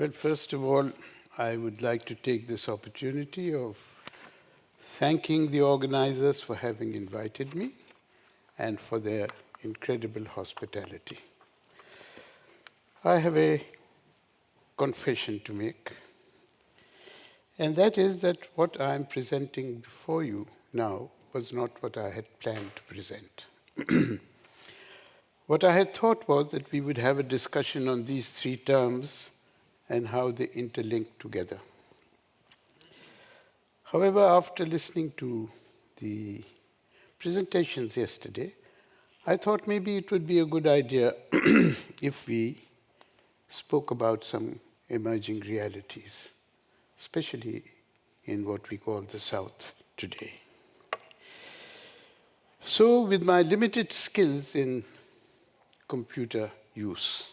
Well, first of all, I would like to take this opportunity of thanking the organizers for having invited me and for their incredible hospitality. I have a confession to make, and that is that what I am presenting before you now was not what I had planned to present. What I had thought was that we would have a discussion on these three terms and how they interlink together. However, after listening to the presentations yesterday, I thought maybe it would be a good idea if we spoke about some emerging realities, especially in what we call the South today. So, with my limited skills in computer use,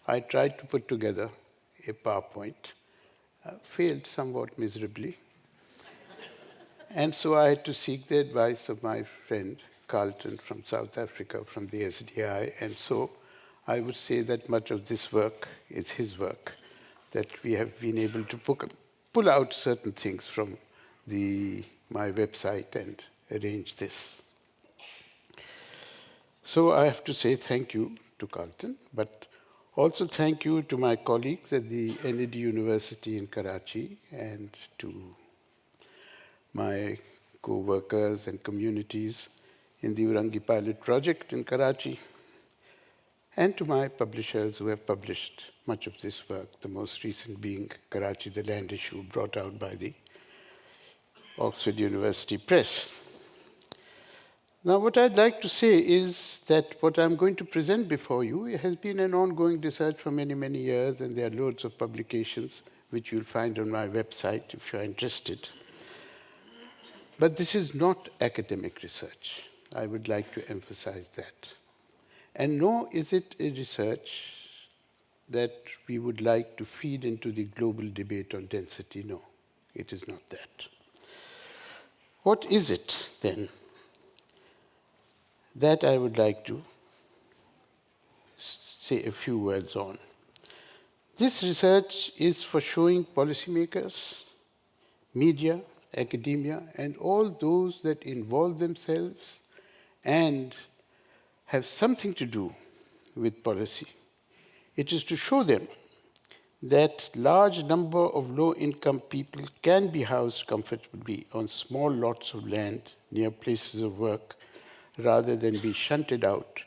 I tried to put together a PowerPoint, failed somewhat miserably. And so I had to seek the advice of my friend, Carlton, from South Africa, from the SDI. And so I would say that much of this work is his work, that we have been able to pull out certain things from my website and arrange this. So I have to say thank you to Carlton, but also thank you to my colleagues at the NED University in Karachi and to my co-workers and communities in the Urangi Pilot Project in Karachi, and to my publishers who have published much of this work, the most recent being Karachi, the Land Issue, brought out by the Oxford University Press. Now, what I'd like to say is that what I'm going to present before you has been an ongoing research for many, many years, and there are loads of publications which you'll find on my website if you're interested. But this is not academic research. I would like to emphasize that. And nor is it a research that we would like to feed into the global debate on density. No, it is not that. What is it, then? That I would like to say a few words on. This research is for showing policymakers, media, academia, and all those that involve themselves and have something to do with policy. It is to show them that large number of low-income people can be housed comfortably on small lots of land near places of work rather than be shunted out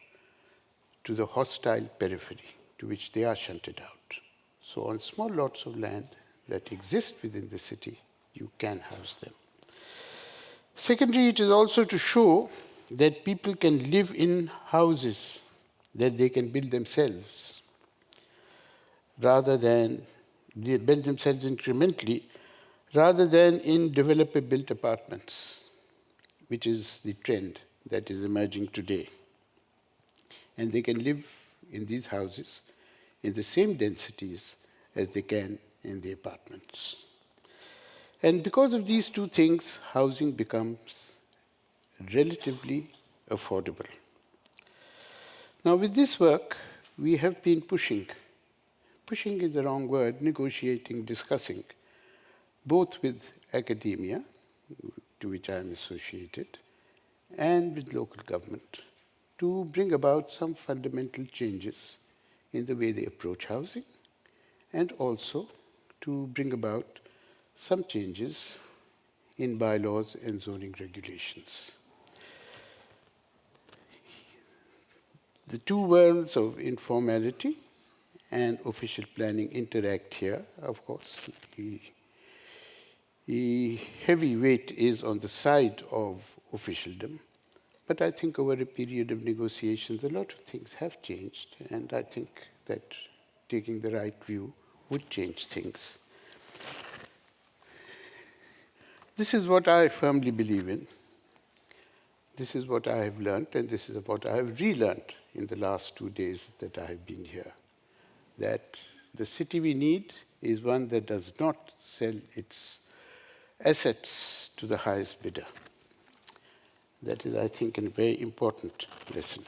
to the hostile periphery to which they are shunted out. So on small lots of land that exist within the city, you can house them. Secondly, it is also to show that people can live in houses that they can build themselves, rather than they build themselves incrementally, rather than in developer-built apartments, which is the trend that is emerging today. And they can live in these houses in the same densities as they can in the apartments. And because of these two things, housing becomes relatively affordable. Now, with this work, we have been pushing is the wrong word, negotiating, discussing, both with academia, to which I am associated, and with local government, to bring about some fundamental changes in the way they approach housing, and also to bring about some changes in bylaws and zoning regulations. The two worlds of informality and official planning interact here. Of course, the heavy weight is on the side of officialdom, but I think over a period of negotiations, a lot of things have changed, and I think that taking the right view would change things. This is what I firmly believe in. This is what I have learned, and this is what I have relearned in the last 2 days that I have been here. That the city we need is one that does not sell its assets to the highest bidder. That is, I think, a very important lesson.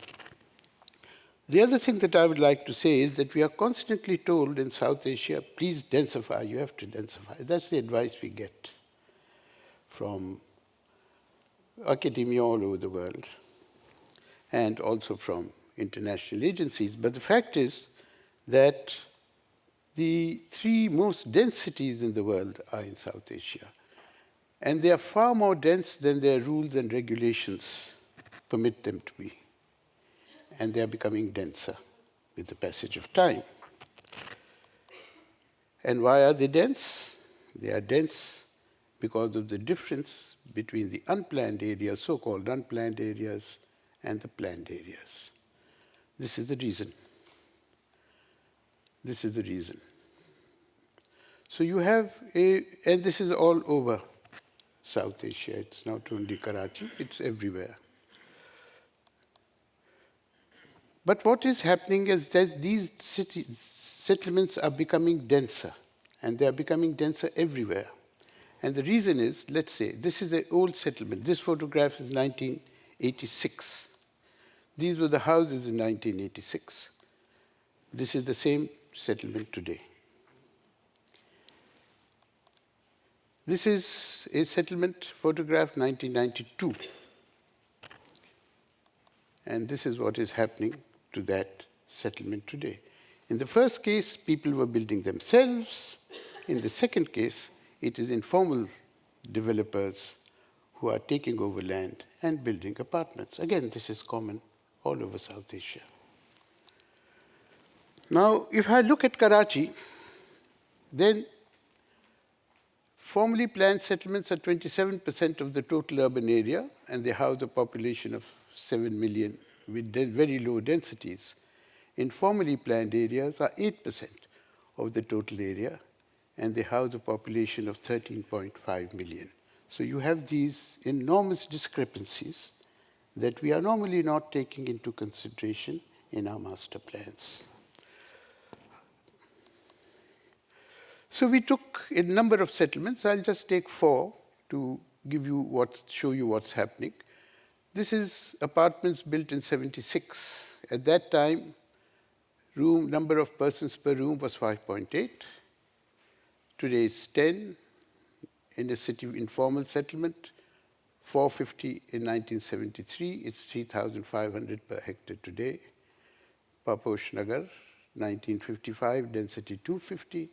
The other thing that I would like to say is that we are constantly told in South Asia, please densify, you have to densify. That's the advice we get from academia all over the world and also from international agencies. But the fact is that the three most dense cities in the world are in South Asia. And they are far more dense than their rules and regulations permit them to be. And they are becoming denser with the passage of time. And why are they dense? They are dense because of the difference between the unplanned areas, so-called unplanned areas, and the planned areas. This is the reason. This is the reason. So you have and this is all over South Asia. It's not only Karachi, it's everywhere. But what is happening is that these settlements are becoming denser, and they are becoming denser everywhere. And the reason is, let's say, this is an old settlement. This photograph is 1986. These were the houses in 1986. This is the same settlement today. This is a settlement photograph 1992. And this is what is happening to that settlement today. In the first case, people were building themselves. In the second case, it is informal developers who are taking over land and building apartments. Again, this is common all over South Asia. Now, if I look at Karachi, then formally planned settlements are 27% of the total urban area, and they house a population of 7 million with very low densities. Informally planned areas are 8% of the total area, and they house a population of 13.5 million. So you have these enormous discrepancies that we are normally not taking into consideration in our master plans. So we took a number of settlements. I'll just take 4 to show you what's happening. This is apartments built in 76. At that time, number of persons per room was 5.8. Today it's 10. In a city informal settlement, 450 in 1973. It's 3,500 per hectare today. Paposh Nagar, 1955, density 250.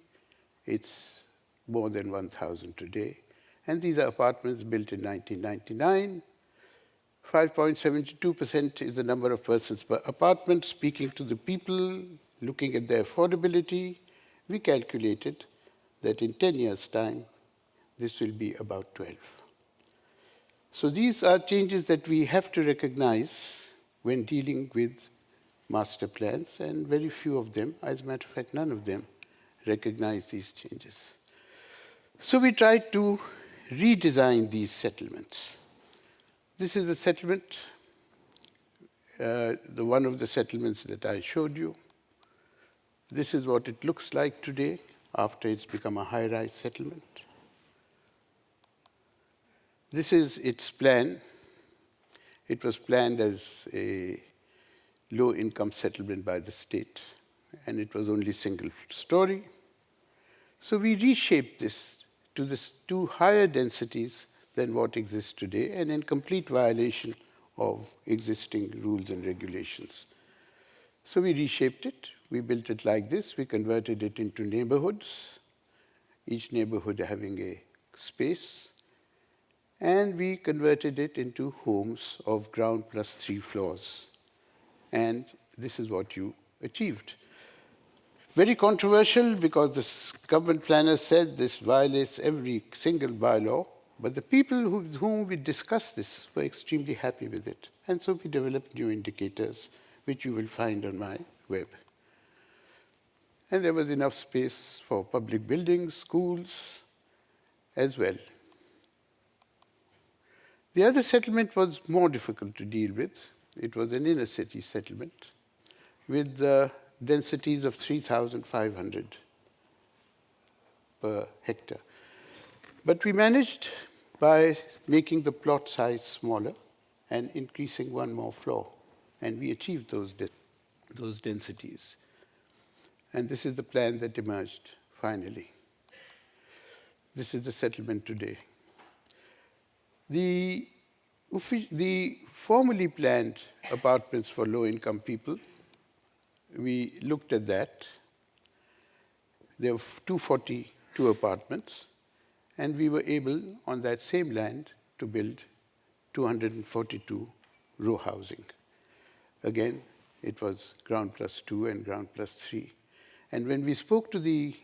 It's more than 1,000 today. And these are apartments built in 1999. 5.72% is the number of persons per apartment. Speaking to the people, looking at their affordability, we calculated that in 10 years' time, this will be about 12. So these are changes that we have to recognize when dealing with master plans, and very few of them, as a matter of fact, none of them, recognize these changes. So we tried to redesign these settlements. This is a settlement, one of the settlements that I showed you. This is what it looks like today after it's become a high-rise settlement. This is its plan. It was planned as a low-income settlement by the state, and it was only single story. So we reshaped this to higher densities than what exists today, and in complete violation of existing rules and regulations. So we reshaped it. We built it like this. We converted it into neighborhoods, each neighborhood having a space. And we converted it into homes of ground plus 3 floors. And this is what you achieved. Very controversial because the government planners said this violates every single bylaw. But the people with whom we discussed this were extremely happy with it. And so we developed new indicators, which you will find on my web. And there was enough space for public buildings, schools, as well. The other settlement was more difficult to deal with. It was an inner city settlement with densities of 3,500 per hectare. But we managed by making the plot size smaller and increasing one more floor. And we achieved those those densities. And this is the plan that emerged finally. This is the settlement today. The formally planned apartments for low-income people, we looked at that. There were 242 apartments, and we were able, on that same land, to build 242 row housing. Again, it was ground plus 2 and ground plus 3. And when we spoke to the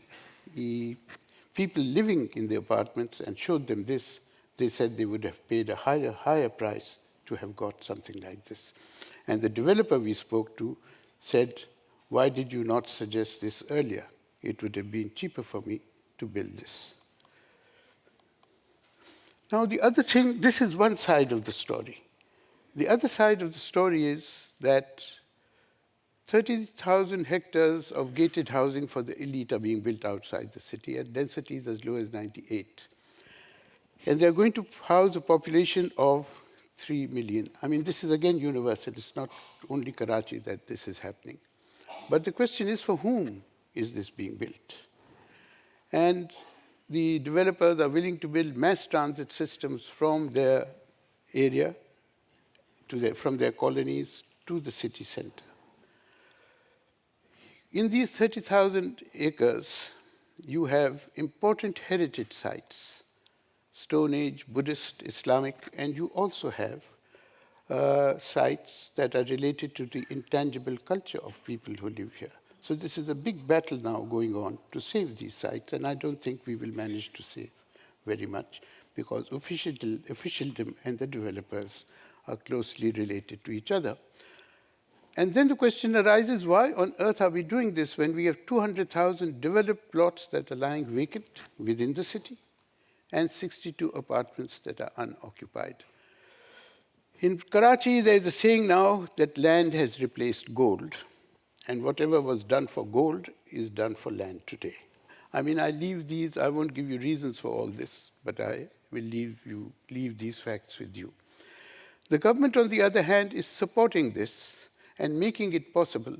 people living in the apartments and showed them this, they said they would have paid a higher price to have got something like this. And the developer we spoke to said, "Why did you not suggest this earlier? It would have been cheaper for me to build this." Now, the other thing, this is one side of the story. The other side of the story is that 30,000 hectares of gated housing for the elite are being built outside the city at densities as low as 98. And they're going to house a population of 3 million. I mean, this is again universal. It's not only Karachi that this is happening. But the question is, for whom is this being built? And the developers are willing to build mass transit systems from their area, from their colonies to the city center. In these 30,000 acres, you have important heritage sites, Stone Age, Buddhist, Islamic, and you also have sites that are related to the intangible culture of people who live here. So this is a big battle now going on to save these sites, and I don't think we will manage to save very much because officialdom and the developers are closely related to each other. And then the question arises, why on earth are we doing this when we have 200,000 developed plots that are lying vacant within the city and 62 apartments that are unoccupied? In Karachi, there is a saying now that land has replaced gold, and whatever was done for gold is done for land today. I mean, I won't give you reasons for all this, but I will leave these facts with you. The government, on the other hand, is supporting this and making it possible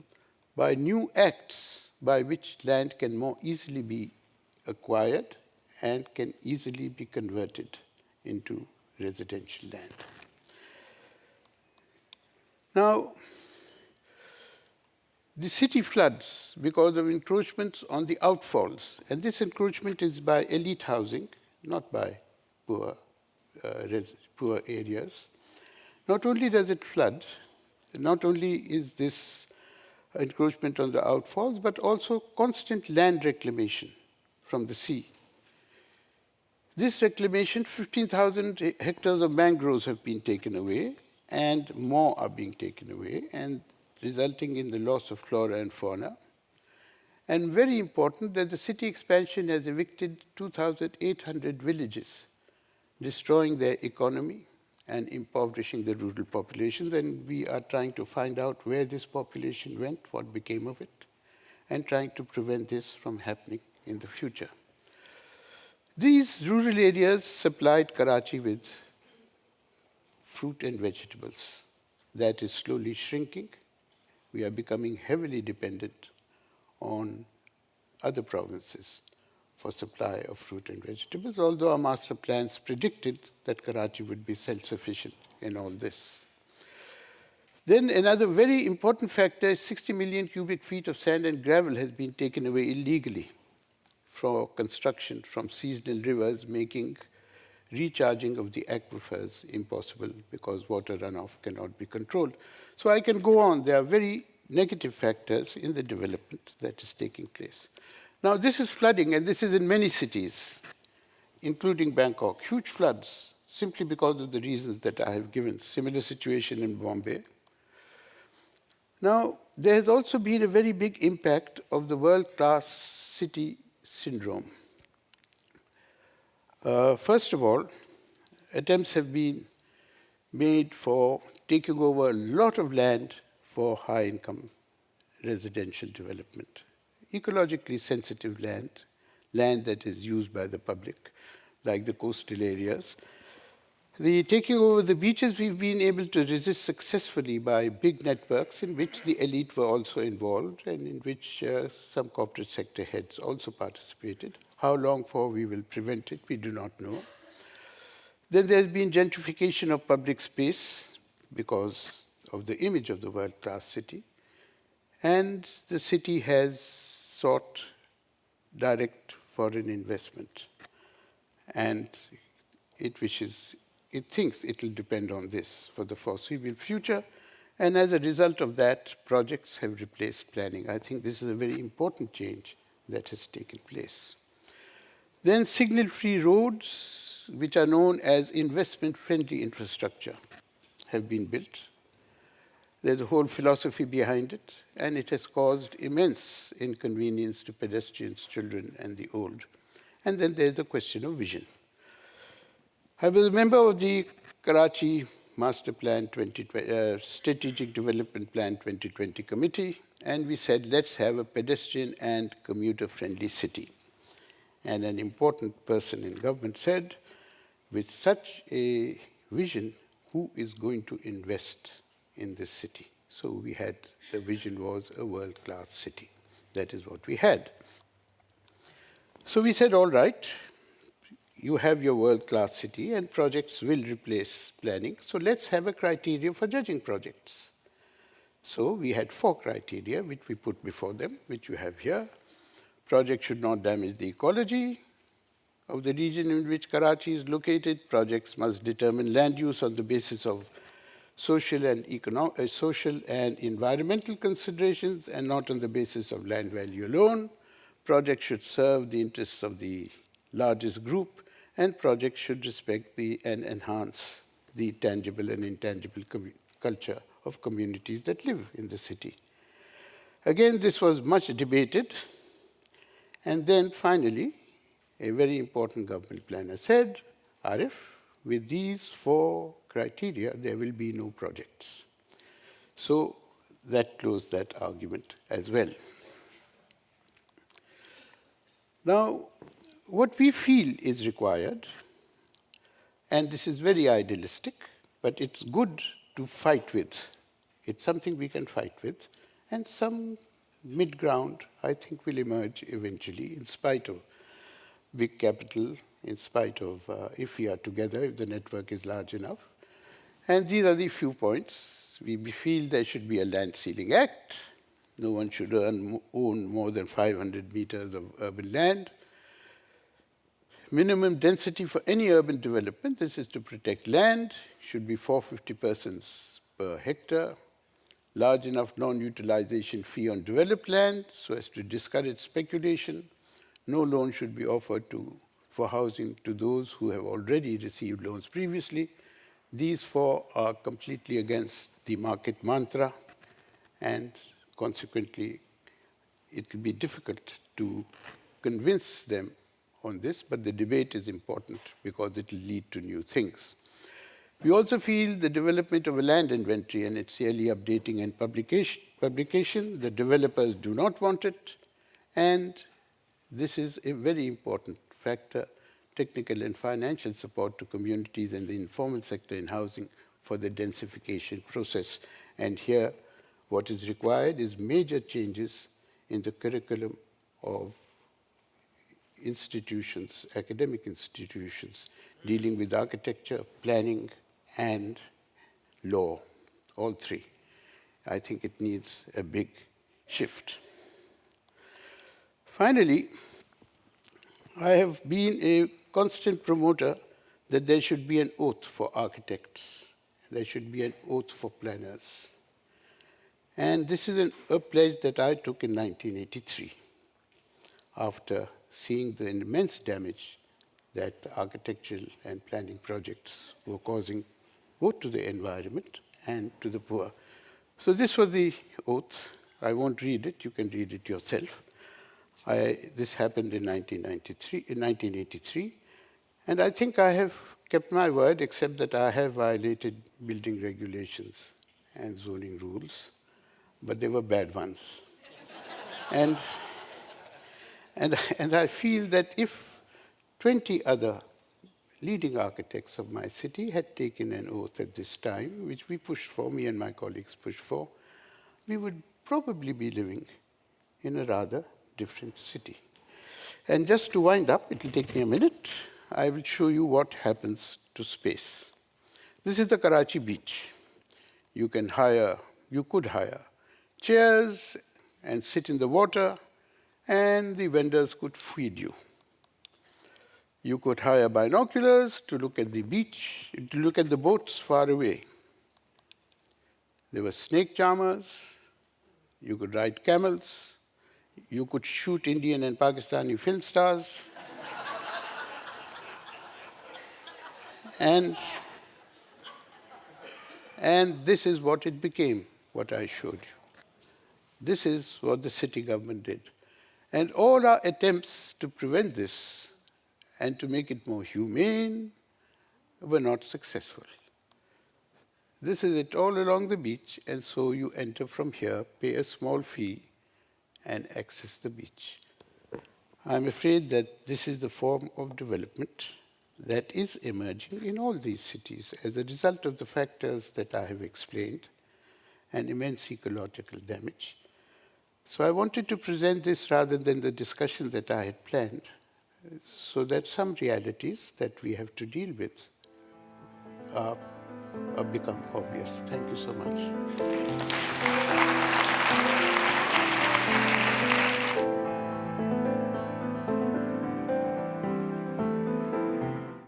by new acts by which land can more easily be acquired and can easily be converted into residential land. Now, the city floods because of encroachments on the outfalls, and this encroachment is by elite housing, not by poor areas. Not only does it flood, not only is this encroachment on the outfalls, but also constant land reclamation from the sea. This reclamation, 15,000 hectares of mangroves have been taken away, and more are being taken away, and resulting in the loss of flora and fauna. And very important that the city expansion has evicted 2,800 villages, destroying their economy and impoverishing the rural populations. And we are trying to find out where this population went, what became of it, and trying to prevent this from happening in the future. These rural areas supplied Karachi with fruit and vegetables. That is slowly shrinking. We are becoming heavily dependent on other provinces for supply of fruit and vegetables, although our master plans predicted that Karachi would be self-sufficient in all this. Then another very important factor is 60 million cubic feet of sand and gravel has been taken away illegally for construction from seasonal rivers, making recharging of the aquifers impossible because water runoff cannot be controlled. So I can go on. There are very negative factors in the development that is taking place. Now, this is flooding, and this is in many cities, including Bangkok. Huge floods, simply because of the reasons that I have given. Similar situation in Bombay. Now, there has also been a very big impact of the world-class city syndrome. First of all, attempts have been made for taking over a lot of land for high-income residential development. Ecologically sensitive land that is used by the public, like the coastal areas. The taking over the beaches, we've been able to resist successfully by big networks in which the elite were also involved and in which some corporate sector heads also participated. How long for we will prevent it, we do not know. Then there's been gentrification of public space because of the image of the world-class city. And the city has sought direct foreign investment. And it thinks it will depend on this for the foreseeable future. And as a result of that, projects have replaced planning. I think this is a very important change that has taken place. Then signal-free roads, which are known as investment-friendly infrastructure, have been built. There's a whole philosophy behind it, and it has caused immense inconvenience to pedestrians, children, and the old. And then there's the question of vision. I was a member of the Karachi Master Plan Strategic Development Plan 2020 Committee, and we said, let's have a pedestrian and commuter-friendly city. And an important person in government said, with such a vision, who is going to invest in this city? So we had, the vision was a world-class city. That is what we had. So we said, all right, you have your world-class city and projects will replace planning. So let's have a criteria for judging projects. So we had 4 criteria which we put before them, which you have here. Project should not damage the ecology of the region in which Karachi is located. Projects must determine land use on the basis of social and environmental considerations and not on the basis of land value alone. Projects should serve the interests of the largest group, and projects should respect and enhance the tangible and intangible culture of communities that live in the city. Again, this was much debated. And then finally, a very important government planner said, Arif, with these 4 criteria, there will be no projects. So that closed that argument as well. Now, what we feel is required, and this is very idealistic, but it's good to fight with. It's something we can fight with, and some mid-ground, I think, will emerge eventually, in spite of big capital, in spite of if we are together, if the network is large enough. And these are the few points. We feel there should be a land ceiling act. No one should own more than 500 meters of urban land. Minimum density for any urban development, this is to protect land, should be 450 persons per hectare. Large enough non-utilization fee on developed land so as to discourage speculation. No loan should be offered for housing to those who have already received loans previously. These 4 are completely against the market mantra, and consequently, it will be difficult to convince them on this, but the debate is important because it will lead to new things. We also feel the development of a land inventory and its yearly updating and publication, the developers do not want it, and this is a very important factor, technical and financial support to communities and the informal sector in housing for the densification process. And here, what is required is major changes in the curriculum of institutions, academic institutions, dealing with architecture, planning, and law, all 3. I think it needs a big shift. Finally, I have been a constant promoter that there should be an oath for architects. There should be an oath for planners. And this is a pledge that I took in 1983 after seeing the immense damage that architectural and planning projects were causing both to the environment and to the poor. So this was the oath. I won't read it. You can read it yourself. This happened in 1983, and I think I have kept my word, except that I have violated building regulations and zoning rules, but they were bad ones. And I feel that if 20 other leading architects of my city had taken an oath at this time, which we pushed for, me and my colleagues pushed for, we would probably be living in a rather different city. And just to wind up, it'll take me a minute, I will show you what happens to space. This is the Karachi beach. You could hire chairs and sit in the water, and the vendors could feed you. You could hire binoculars to look at the beach, to look at the boats far away. There were snake charmers. You could ride camels. You could shoot Indian and Pakistani film stars. And this is what it became, what I showed you. This is what the city government did. And all our attempts to prevent this and to make it more humane were not successful. This is it all along the beach, and so you enter from here, pay a small fee, and access the beach. I'm afraid that this is the form of development that is emerging in all these cities as a result of the factors that I have explained and immense ecological damage. So I wanted to present this rather than the discussion that I had planned, so that some realities that we have to deal with become obvious. Thank you so much.